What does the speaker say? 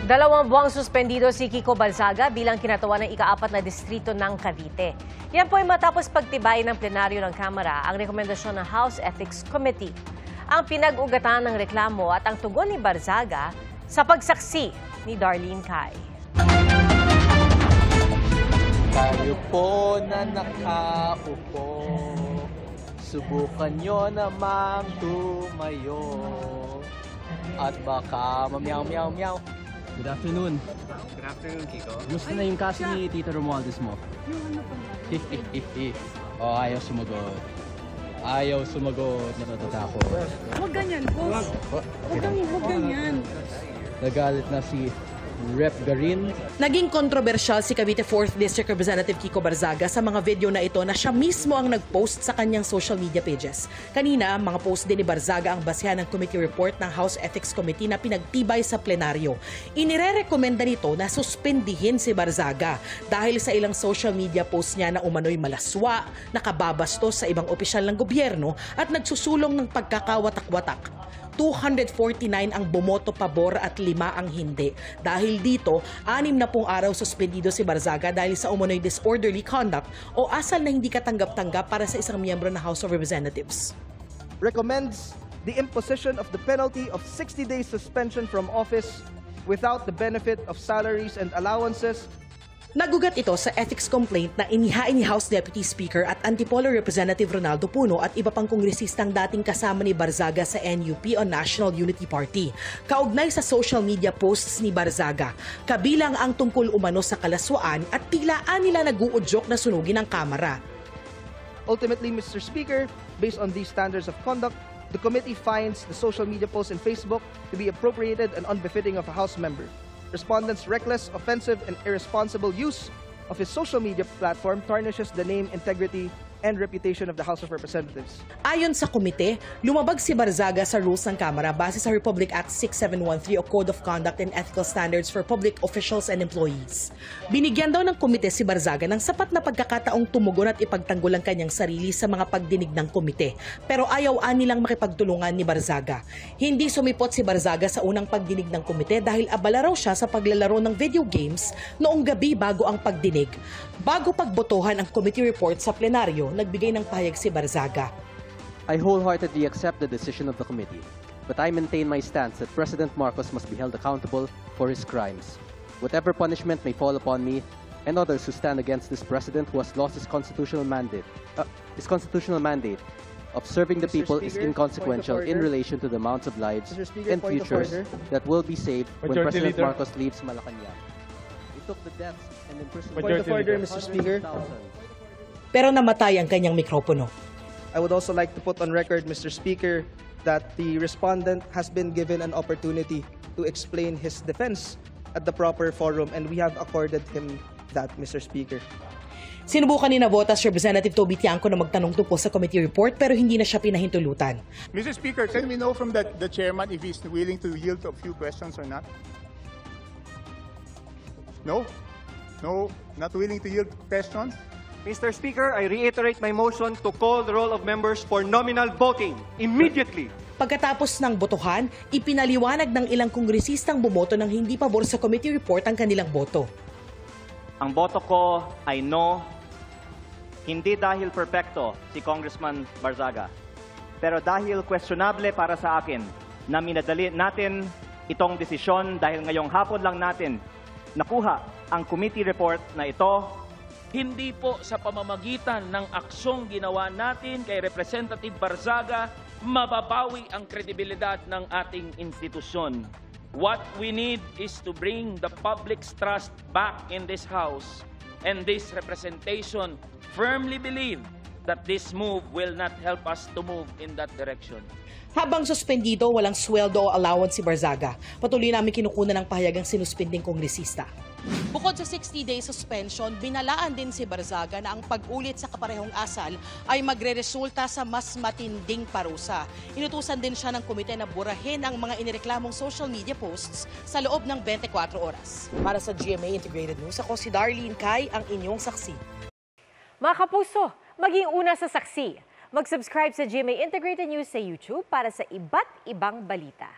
2 buwang suspendido si Kiko Balzaga bilang kinatuwa ng ika-4 na distrito ng Cavite. Yan po ay matapos pagtibay ng plenaryo ng Kamara ang rekomendasyon ng House Ethics Committee. Ang pinag-ugatan ng reklamo at ang tugon ni Balzaga sa pagsaksi ni Darlene Kai. Tayo po na nakaupo, subukan nyo namang tumayo, at baka mamyaw-meow-meow. Good afternoon. Good afternoon, Kiko. Gusto na yung kaso ni Tita Romualdez mo? Oh, ayaw sumagot. Ayaw sumagot. Natatakot. Huwag ganyan, boss. Huwag ganyan. Nagalit na si Rep. Garin. Naging kontrobersyal si Cavite 4th District Representative Kiko Balzaga sa mga video na ito na siya mismo ang nag-post sa kanyang social media pages. Kanina, mga post din ni Balzaga ang basihan ng committee report ng House Ethics Committee na pinagtibay sa plenaryo. Inirerekomenda nito na suspendihin si Balzaga dahil sa ilang social media post niya na umano'y malaswa, nakababastos sa ibang opisyal ng gobyerno at nagsusulong ng pagkakawatak-watak. 249 ang bumoto pabor at 5 ang hindi. Dahil dito, 60 araw suspendido si Balzaga dahil sa umano'y disorderly conduct o asal na hindi katanggap-tanggap para sa isang miyembro ng House of Representatives. Recommends the imposition of the penalty of 60 days suspension from office without the benefit of salaries and allowances. Nagugat ito sa ethics complaint na inihain ni House Deputy Speaker at Antipolo Representative Ronaldo Puno at iba pang kongresistang dating kasama ni Balzaga sa NUP o National Unity Party. Kaugnay sa social media posts ni Balzaga, kabilang ang tungkol umano sa kalaswaan at tilaan nila nag-uudyok na sunugin ang Kamara. Ultimately, Mr. Speaker, based on these standards of conduct, the committee finds the social media posts in Facebook to be appropriated and unbefitting of a House member. Respondents' reckless, offensive, and irresponsible use of his social media platform tarnishes the name, integrity, and reputation of the House of Representatives. Ayon sa komite, lumabag si Balzaga sa rules ng Kamara base sa Republic Act 6713 o Code of Conduct and Ethical Standards for Public Officials and Employees. Binigyan daw ng komite si Balzaga ng sapat na pagkakataong tumugon at ipagtanggol ang kanyang sarili sa mga pagdinig ng komite. Pero ayaw nilang makipagtulungan ni Balzaga. Hindi sumipot si Balzaga sa unang pagdinig ng komite dahil abala raw siya sa paglalaro ng video games noong gabi bago ang pagdinig. Bago pagbotohan ang committee report sa plenaryo, nagbigay ng pahayag si Balzaga. I wholeheartedly accept the decision of the committee, but I maintain my stance that President Marcos must be held accountable for his crimes. Whatever punishment may fall upon me and others who stand against this president who has lost his constitutional mandate of serving the people is inconsequential in relation to the amounts of lives and futures that will be saved when President Marcos leaves Malacanang. He took the deaths and imprisoned Point of order, Mr. Speaker. Pero namatay ang kanyang mikropono. I would also like to put on record, Mr. Speaker, that the respondent has been given an opportunity to explain his defense at the proper forum, and we have accorded him that, Mr. Speaker. Sinubukan ni Navotas Representative Toby Tiangco na magtanong tungkol sa committee report pero hindi na siya pinahintulutan. Mr. Speaker, can we know from the chairman if he's willing to yield to a few questions or not? No? No? Not willing to yield questions? Mr. Speaker, I reiterate my motion to call the roll of members for nominal voting immediately. Pagkatapos ng botohan, ipinaliwanag ng ilang kongresistang bumoto ng hindi pabor sa committee report ang kanilang boto. Ang boto ko ay no, hindi dahil perpekto si Congressman Balzaga, pero dahil questionable para sa akin na minadali natin itong desisyon dahil ngayong hapon lang natin nakuha ang committee report na ito. Hindi po sa pamamagitan ng aksyong ginawa natin kay Representative Balzaga, mababawi ang kredibilidad ng ating institusyon. What we need is to bring the public's trust back in this House, and this representation firmly believe that this move will not help us to move in that direction. Habang suspendido, walang sweldo o allowance si Balzaga. Patuloy namin kinukunan ng pahayag ang sinuspending kongresista. Bukod sa 60-day suspension, binalaan din si Balzaga na ang pag-ulit sa kaparehong asal ay magre-resulta sa mas matinding parusa. Inutusan din siya ng komite na burahin ang mga inireklamong social media posts sa loob ng 24 oras. Para sa GMA Integrated News, ako si Darlene Kai, ang inyong saksi. Mga kapuso, maging una sa saksi. Mag-subscribe sa GMA Integrated News sa YouTube para sa iba't ibang balita.